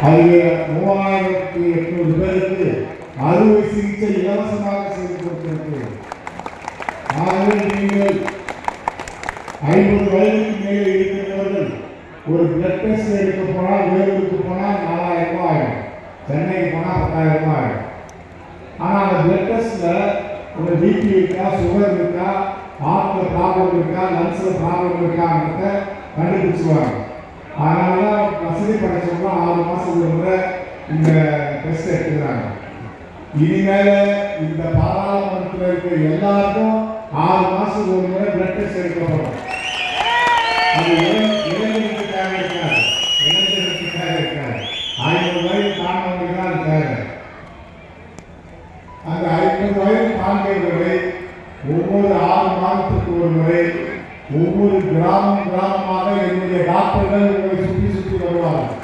அதில் 3800 பேருக்கு அறுவை சிகிச்சை இலவசமாக செய்து கொடுத்திருக்கிறோம். ஆகவே நீங்கள் 50 வயதுக்கு மேலே இருக்கிறவர்கள் ஒரு பிளட் டெஸ்ட் எடுக்க போனால், வேலூருக்கு போனால் 4000 ரூபாய் ஆகும், சென்னைக்கு போனால் 10,000 ரூபாய் ஆகும். ஆனால் அந்த பிளட் டெஸ்ட்டில் ஒரு பிபி இருக்கா, சுகர் இருக்கா, ஹார்ட்டில் ப்ராப்ளம் இருக்கா, லங்ஸில் ப்ராப்ளம் இருக்காங்கிறத கண்டுபிடிச்சுவாங்க. அதனால தான் வசதி படைச்சவங்க 6 மாதத்துக்கு முறை இந்த டெஸ்ட் எடுத்துக்கிறாங்க. இனிமேல் இந்த பாராளுமன்றத்தில் இருக்கிற எல்லாருக்கும் 6 மாதத்துக்கு ஒரு முறை பிளட் டெஸ்ட் எடுக்கப்படும். அது இளைஞர்களுக்காக இருக்காது, இளைஞர்களுக்காக இருக்காது. 50 வயது தாண்டவங்களுக்கு தான் அது தேவை. அந்த 50 வயது தாண்டியவர்களை ஒவ்வொரு 6 மாதத்துக்கு ஒரு முறை ஒவ்வொரு கிராமமாக என்னுடைய டாக்டர்கள் உங்களை சுற்றி சுற்றி வருவார்கள்.